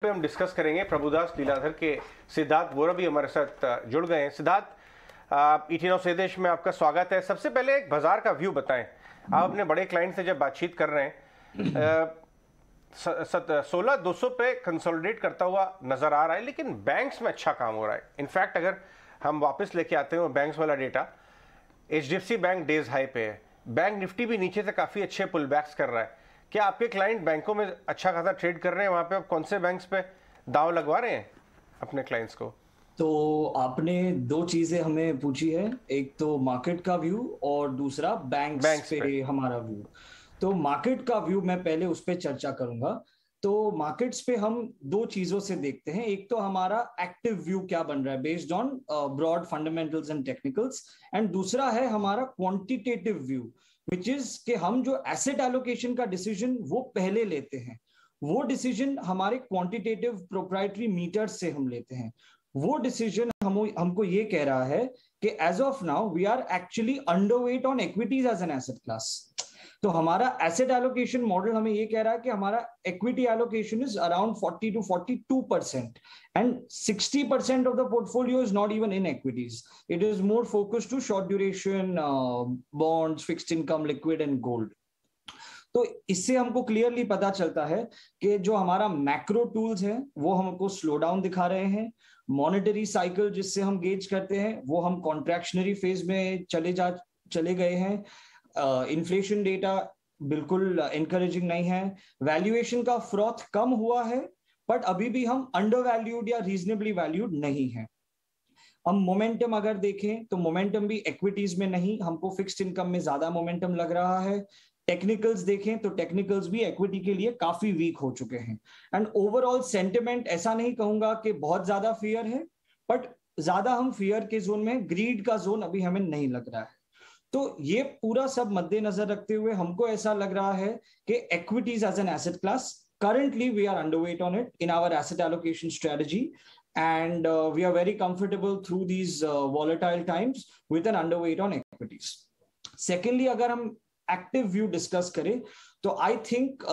पे हम डिस्कस करेंगे प्रभुदास लीलाधर के सिद्धार्थ वोरा भी हमारे साथ जुड़ गए हैं। सिद्धार्थ, ईटी नाउ संदेश में आपका स्वागत है। सबसे पहले एक बाजार का व्यू बताएं। आप अपने बड़े क्लाइंट से जब बातचीत कर रहे हैं, 16,200 पे कंसोलिडेट करता हुआ नजर आ रहा है, लेकिन बैंक्स में अच्छा काम हो रहा है। इनफैक्ट अगर हम वापस लेके आते हैं बैंक्स वाला data, HDFC bank days high पे है, बैंक निफ्टी भी नीचे से काफी अच्छे पुल बैक्स कर रहा है। क्या आपके क्लाइंट बैंकों में अच्छा खासा ट्रेड कर रहे हैं? वहां पे आप कौन से बैंक्स पे दांव लगवा रहे हैं अपने क्लाइंट्स को? तो आपने दो चीजें हमें पूछी है, एक तो मार्केट का व्यू और दूसरा बैंक्स पे हमारा व्यू। तो मार्केट का व्यू मैं पहले उस पर चर्चा करूंगा। तो मार्केट्स पे हम दो चीजों से देखते हैं, एक तो हमारा एक्टिव व्यू क्या बन रहा है based on broad fundamentals and technicals, and दूसरा है हमारा क्वांटिटेटिव व्यू, विच इज कि हम जो एसेट एलोकेशन का डिसीजन वो पहले लेते हैं, वो डिसीजन हमारे क्वांटिटेटिव प्रोप्राइटरी मीटर से हम लेते हैं। वो डिसीजन हमको ये कह रहा है कि as of now we are actually underweight on equities as an asset class. तो हमारा एसेट एलोकेशन मॉडल हमें ये कह रहा है कि हमारा equity allocation is around 40 to 42%, and 60% of the portfolio is not even in equities, it is more focused to short duration bonds, fixed income, liquid and gold. तो इससे हमको क्लियरली पता चलता है कि जो हमारा मैक्रो टूल्स हैं वो हमको स्लो डाउन दिखा रहे हैं। मॉनेटरी साइकिल जिससे हम गेज करते हैं वो हम कॉन्ट्रैक्शनरी फेज में चले गए हैं। इन्फ्लेशन डेटा बिल्कुल एनकरेजिंग नहीं है। वैल्यूएशन का फ्रॉथ कम हुआ है, बट अभी भी हम अंडर वैल्यूड या रीजनेबली वैल्यूड नहीं है। हम मोमेंटम अगर देखें तो मोमेंटम भी इक्विटीज में नहीं, हमको फिक्स्ड इनकम में ज्यादा मोमेंटम लग रहा है। टेक्निकल्स देखें तो टेक्निकल्स भी इक्विटी के लिए काफी वीक हो चुके हैं। एंड ओवरऑल सेंटिमेंट ऐसा नहीं कहूंगा कि बहुत ज्यादा फियर है, बट ज्यादा हम फियर के जोन में, ग्रीड का जोन अभी हमें नहीं लग रहा है। तो ये पूरा सब मद्देनजर रखते हुए हमको ऐसा लग रहा है कि equities as an asset class currently we are underweight on it in our asset allocation strategy, and we are very comfortable through these volatile times with an underweight on equities. Secondly, अगर हम active view discuss करें तो I think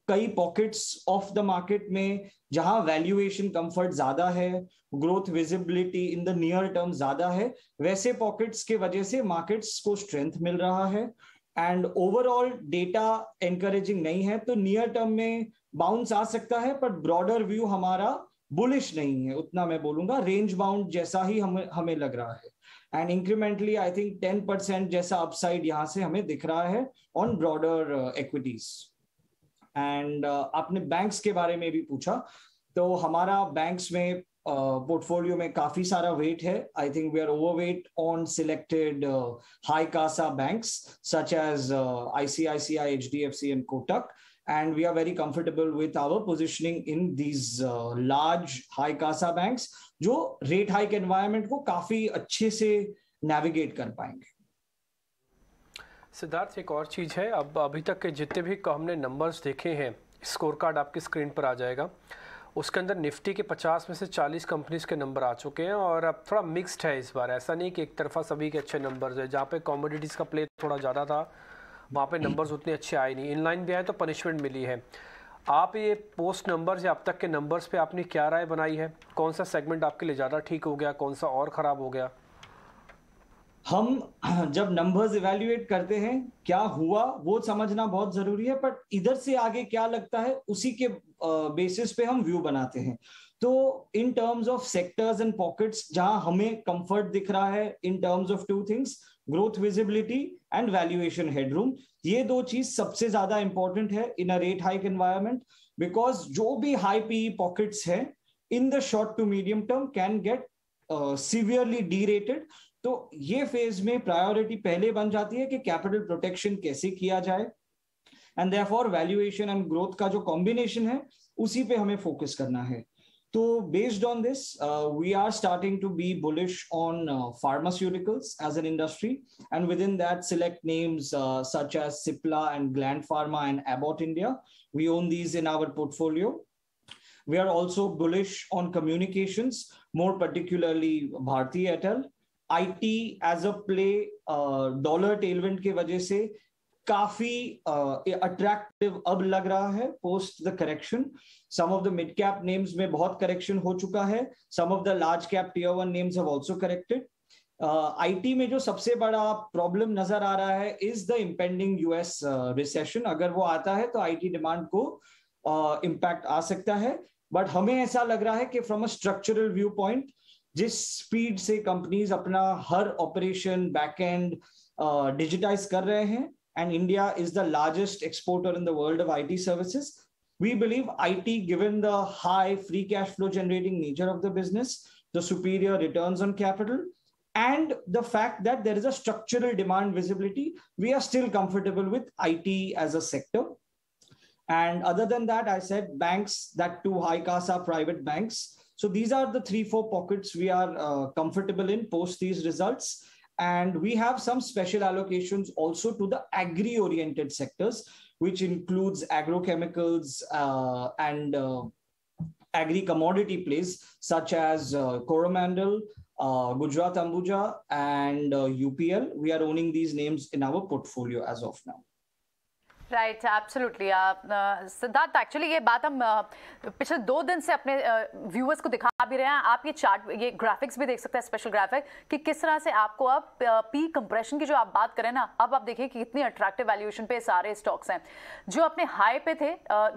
कई pockets of the market में जहां valuation comfort ज्यादा है, growth visibility in the near term ज्यादा है, वैसे पॉकेट्स के वजह से मार्केट्स को स्ट्रेंथ मिल रहा है। एंड ओवरऑल डेटा एनकरेजिंग नहीं है, तो नियर टर्म में बाउंस आ सकता है, पर ब्रॉडर व्यू हमारा बुलिश नहीं है, उतना मैं बोलूंगा रेंज बाउंड जैसा ही हमें लग रहा है। एंड इंक्रीमेंटली आई थिंक 10% जैसा अपसाइड यहां से हमें दिख रहा है ऑन ब्रॉडर इक्विटीज। एंड आपने बैंक्स के बारे में भी पूछा, तो हमारा बैंक्स में पोर्टफोलियो में काफी सारा वेट है। I think we are overweight on selected high CASA banks such as ICICI, HDFC and Kotak, and we are very comfortable with our positioning in these large high CASA banks जो rate hike environment को काफी अच्छे से navigate कर पाएंगे। सिद्धार्थ, एक और चीज़ है, अब अभी तक के जितने भी हमने नंबर्स देखे हैं, स्कोर कार्ड आपकी स्क्रीन पर आ जाएगा, उसके अंदर निफ्टी के 50 में से 40 कंपनीज के नंबर आ चुके हैं, और अब थोड़ा मिक्स्ड है इस बार। ऐसा नहीं कि एक तरफा सभी के अच्छे नंबर्स है। जहाँ पे कॉमोडिटीज़ का प्ले थोड़ा ज़्यादा था वहाँ पे नंबर्स उतने अच्छे आए नहीं, इनलाइन भी आए तो पनिशमेंट मिली है। आप ये पोस्ट नंबर्स या अब तक के नंबर्स पे आपने क्या राय बनाई है? कौन सा सेगमेंट आपके लिए ज़्यादा ठीक हो गया, कौन सा और ख़राब हो गया? हम जब नंबर्स इवैल्यूएट करते हैं क्या हुआ वो समझना बहुत जरूरी है, बट इधर से आगे क्या लगता है उसी के बेसिस पे हम व्यू बनाते हैं। तो in terms of sectors and pockets जहां हमें कंफर्ट दिख रहा है in terms of two things, growth visibility and valuation headroom, ये दो चीज सबसे ज्यादा इंपॉर्टेंट है in a rate hike environment, because जो भी हाई पी पॉकेट्स हैं in the short to medium term can get severely de-rated. तो ये फेज में प्रायोरिटी पहले बन जाती है कि कैपिटल प्रोटेक्शन कैसे किया जाए, and therefore valuation and growth का जो कॉम्बिनेशन है उसी पे हमें फोकस करना है। तो based on this, we are starting to be bullish on pharmaceuticals as an industry, and within that select names such as Cipla and Gland Pharma and Abbott India. We own these in our portfolio. We are also bullish on communications, more particularly Bharti Airtel. IT as a play, dollar tailwind के वजह से काफी attractive अब लग रहा है post the correction. Some of the mid cap names में बहुत करेक्शन हो चुका है. Some of the large cap tier 1 names have also corrected. IT में जो सबसे बड़ा प्रॉब्लम नजर आ रहा है is the impending US recession. अगर वो आता है तो आईटी डिमांड को इम्पैक्ट आ सकता है. बट हमें ऐसा लग रहा है कि from a structural view point, जिस स्पीड से कंपनीज अपना हर ऑपरेशन बैकएंड डिजिटाइज कर रहे हैं, and India is the largest exporter in the world of IT services, we believe IT, given the high free cash flow generating nature of the business, the superior returns on capital, and the fact that there is a structural demand visibility, we are still comfortable with IT as a sector. And other than that, I said banks, that too high CASA private banks. So these are the 3-4 pockets we are comfortable in post these results. And we have some special allocations also to the agri-oriented sectors, which includes agrochemicals and agri-commodity plays such as Coromandel, Gujarat Ambuja, and UPL. We are owning these names in our portfolio as of now. Right, absolutely. Siddharth, actually ये बात हम पिछले 2 दिन से अपने viewers को दिखा भी रहे हैं. आप ये चार्ट, ये ग्राफिक्स भी देख सकते हैं, स्पेशल ग्राफिक, कि किस तरह से आपको अब पी कंप्रेशन की जो आप बात करें ना, अब आप देखिए कि कितनी अट्रैक्टिव वैल्यूएशन पे सारे स्टॉक्स हैं. जो अपने हाई पे थे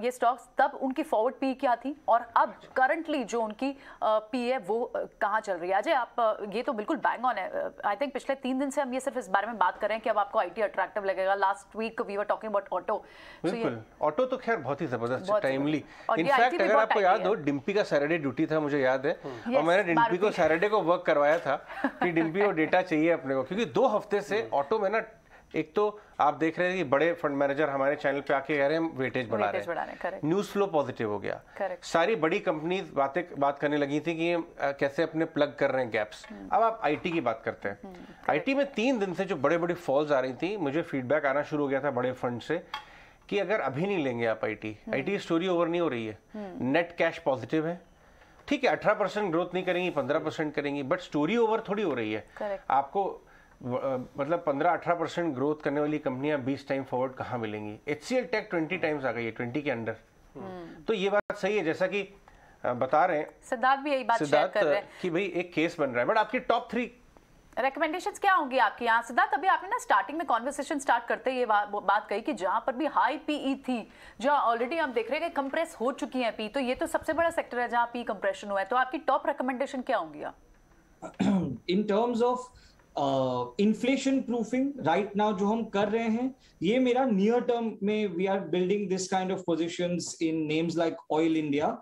ये स्टॉक्स, तब उनकी फॉरवर्ड पी क्या थी और अब करंटली जो उनकी पी है वो कहाँ चल रही है? अजय, आप ये तो बिल्कुल बैंग ऑन है. आई थिंक पिछले 3 दिन से हम ये सिर्फ इस बारे में बात कर रहे हैं कि अब आपको आईटी अट्रैक्टिव लगेगा. Last week we were talking about auto. बिल्कुल, ऑटो तो खैर बहुत ही जबरदस्त, टाइमली. इनफैक्ट अगर आपको याद हो, डिम्पी का सैटरडे ड्यूटी था, मुझे याद है, और मैंने डिम्पी को सैटरडे को वर्क करवाया था कि डिम्पी को डेटा चाहिए अपने को, क्योंकि 2 हफ्ते से ऑटो में ना, एक तो आप देख रहे हैं कि बड़े फंड मैनेजर हमारे चैनल पे आके कह रहे हैं वेटेज बढ़ा रहे हैं, न्यूज फ्लो पॉजिटिव हो गया. सारी बड़ी कंपनीज बात करने लगी थी कि कैसे अपने प्लग कर रहे हैं गैप्स. अब आप आईटी की बात करते हैं. आईटी में 3 दिन से जो बड़े बड़ी फॉल्स आ रही थी, मुझे फीडबैक आना शुरू हो गया था बड़े फंड से कि अगर अभी नहीं लेंगे आप आईटी स्टोरी ओवर नहीं हो रही है. नेट कैश पॉजिटिव है, ठीक है, 18% ग्रोथ नहीं करेंगी, 15% करेंगी, बट स्टोरी ओवर थोड़ी हो रही है. आपको मतलब 15-18% ग्रोथ करने वाली कंपनियां 20 टाइम फॉरवर्ड कहाँ मिलेंगी? HCL टेक 20 टाइम्स आ गई है, 20 के अंडर. तो ये बात सही है, जैसा कि बता रहे हैं सिद्धार्थ भी यही बात शेयर कर रहे हैं कि भाई एक केस बन रहा है. बट आपकी टॉप 3 रिकमेंडेशंस क्या होंगी आपकी यहाँ? सिद्धार्थ, अभी आपने ना स्टार्टिंग में कॉन्वर्सेशन स्टार्ट करते ये बात कही कि जहां पर भी हाई पीई थी, जहां ऑलरेडी हम देख रहे हैं कि कंप्रेस हो चुकी है पी, तो ये तो सबसे बड़ा सेक्टर है जहां पी कंप्रेशन हुआ है. तो आपकी टॉप रिकमेंडेशन क्या होंगी? In terms of inflation proofing right now जो हम कर रहे हैं, ये मेरा नियर टर्म में we are building this kind of positions in names like Oil India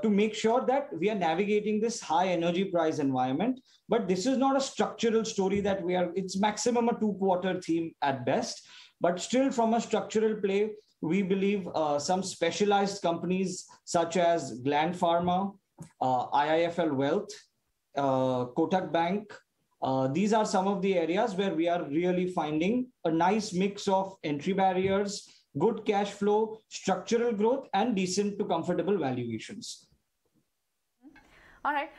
to make sure that we are navigating this high energy price environment. But this is not a structural story that we are, it's maximum a 2-quarter theme at best. But still, from a structural play, we believe some specialized companies such as Gland Pharma, IIFL Wealth, Kotak Bank, these are some of the areas where we are really finding a nice mix of entry barriers, good cash flow, structural growth, and decent to comfortable valuations. Alright,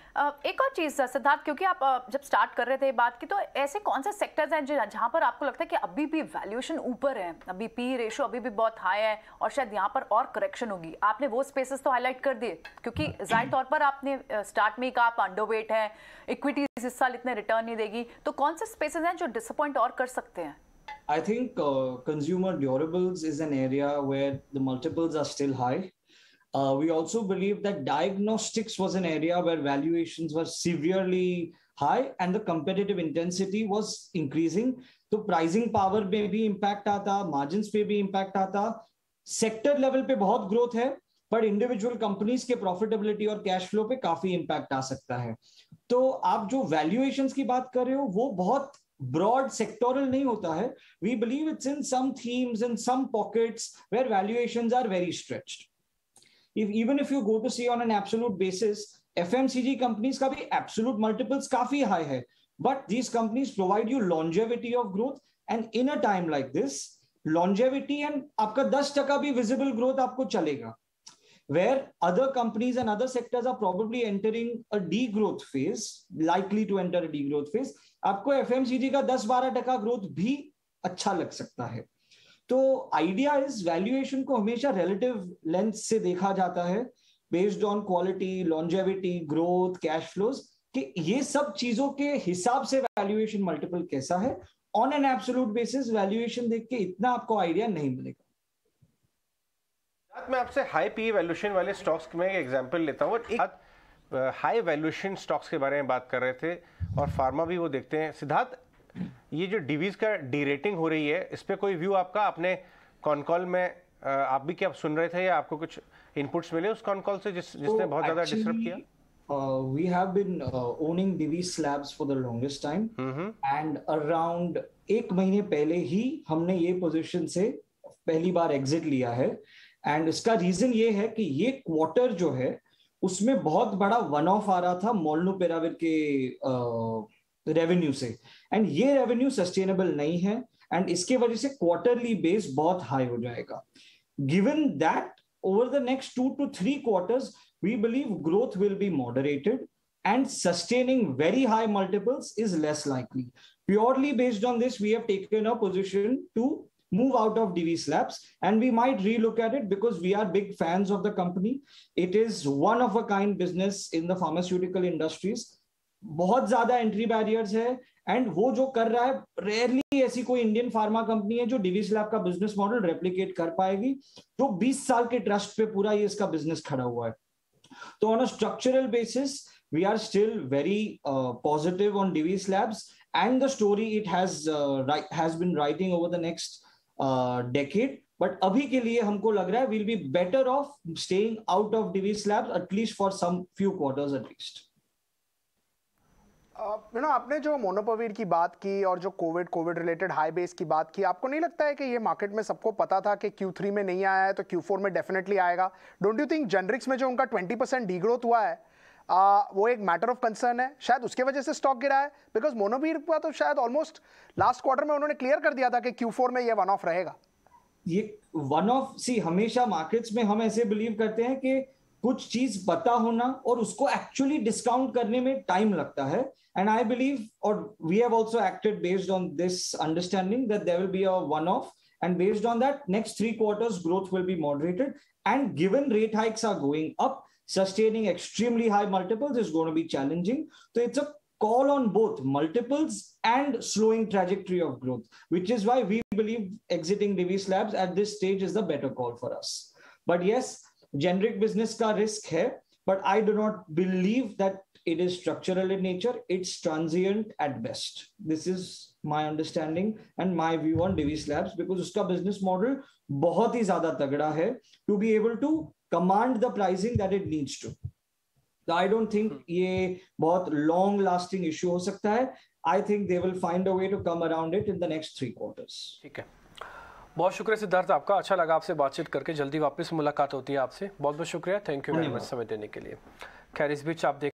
एक और चीज सिद्धार्थ, क्योंकि आप जब start कर रहे थे बात की, तो ऐसे कौन से सेक्टर्स हैं जहां पर आपको लगता है कि अभी भी वैल्यूएशन ऊपर है, अभी पी रेशियो अभी भी बहुत हाई है और शायद यहां पर और करेक्शन होगी? आपने वो स्पेसेस तो हाईलाइट कर दिए, क्योंकि जाहिर तौर पर आपने स्टार्ट में ही कहा आप अंडरवेट है, इक्विटीज इस साल इतने रिटर्न नहीं देगी, तो कौन से स्पेसेस हैं जो डिसअपॉइंट और कर सकते हैं? I think consumer durables is an area where the multiples are still high. We also believe that diagnostics was an area where valuations were severely high and the competitive intensity was increasing. So pricing power में भी impact आता, margins पे भी impact आता. Sector level पे बहुत growth है, पर individual companies के profitability और cash flow पे काफी impact आ सकता है. तो आप जो valuations की बात कर रहे हो, वो बहुत broad sectoral नहीं होता है. We believe it's in some themes and some pockets where valuations are very stretched. Even if you go to see on an absolute basis, FMCG companies का भी absolute multiples काफी high है. But these companies provide you longevity of growth, and in a time like this, longevity and आपका 10% भी visible growth आपको चलेगा. Where other companies and other sectors are probably entering a degrowth phase, likely to enter a degrowth phase, आपको FMCG का 10-12% growth भी अच्छा लग सकता है. तो आइडिया इज वैल्यूएशन को हमेशा रिलेटिव लेंस से देखा जाता है, based on quality, longevity, growth, cash flows, कि ये सब चीजों के हिसाब से वैल्यूएशन मल्टीपल कैसा है। On an absolute basis valuation देख के इतना आपको आइडिया नहीं मिलेगा। मैं आपसे हाई पी वैल्यूएशन वाले स्टॉक्स में एक एग्जांपल लेता हूँ। एक हाई वैल्यूएशन स्टॉक्स के बारे में बात कर रहे थे और फार्मा भी वो देखते हैं। सिद्धार्थ, ये जो डिवीज का डीरेटिंग हो रही है, इस पे कोई व्यू आपका? आपने कॉन कॉल में आप भी क्या सुन रहे थे या आपको कुछ इनपुट्स मिले उस कॉन कॉल से जिसने बहुत ज्यादा डिस्टर्ब किया? We have been owning Divi's slabs for the longest time, and around 1 महीने पहले ही हमने ये पोजीशन से पहली बार एग्जिट लिया है। एंड इसका रीजन ये है कि ये क्वार्टर जो है उसमें बहुत बड़ा वन ऑफ आ रहा था मोलनुपिराविर के रेवेन्यू से, एंड ये रेवेन्यू सस्टेनेबल नहीं है, एंड इसके वजह से क्वार्टरली बेस बहुत हाई हो जाएगा। Given that over the next 2 to 3 quarters, we believe growth will be moderated and sustaining very high multiples is less likely. Purely based on this, we have taken a position to move out of Divi Slabs, and we might relook at it because we are big fans of the company. It is one of a kind business in the pharmaceutical industries. बहुत ज्यादा entry barriers है, and वो जो कर रहा है, rarely ऐसी कोई इंडियन फार्मा कंपनी है जो डिवी स्लैब का बिजनेस मॉडल रेप्लिकेट कर पाएगी, जो 20 साल के ट्रस्ट पे पूरा ये इसका बिजनेस खड़ा हुआ है। तो on a structural basis we are still very positive on Divi's labs, and the story it has been writing over the next decade. But अभी के लिए हमको लग रहा है will be better off staying out of Divi's labs at least for some few quarters at least. आपने जो मोनोपोवीर की बात की और जो कोविड रिलेटेड हाई बेस की बात की, आपको नहीं लगता है कि ये मार्केट में सबको पता था कि Q3 में नहीं आया है तो Q4 में डेफिनेटली आएगा? डोंट यू थिंक जेनरिक्स में जो उनका 20% डीग्रोथ हुआ है वो एक मैटर ऑफ कंसर्न है? शायद उसके वजह से स्टॉक गिरा है, बिकॉज मोनोपोवीर का तो शायद ऑलमोस्ट लास्ट क्वार्टर में उन्होंने क्लियर कर दिया था कि Q4 में ये वन ऑफ रहेगा। ये वन ऑफ, सी हमेशा मार्केट्स में हम ऐसे बिलीव करते हैं कि कुछ चीज पता होना और उसको एक्चुअली डिस्काउंट करने में टाइम लगता है। And I believe, or we have also acted based on this understanding that there will be a one-off, and based on that, next 3 quarters growth will be moderated. And given rate hikes are going up, sustaining extremely high multiples is going to be challenging. So it's a call on both multiples and slowing trajectory of growth, which is why we believe exiting Divi Slabs at this stage is the better call for us. But yes, generic business ka risk hai, but I do not believe that it is structural in nature. It's transient at best. This is my understanding and my view on Divi Slabs, because उसका business model बहुत ही ज़्यादा तगड़ा है to be able to command the pricing that it needs to. So I don't think ये बहुत long lasting issue हो सकता है. I think they will find a way to come around it in the next 3 quarters. ठीक है, बहुत शुक्रिया सिद्धार्थ आपका, अच्छा लगा आपसे बातचीत करके। जल्दी वापस मुलाकात होती है आपसे। बहुत बहुत शुक्रिया, थैंक यू वेरी मच समय देने के लिए। खैर, इस बीच आप देख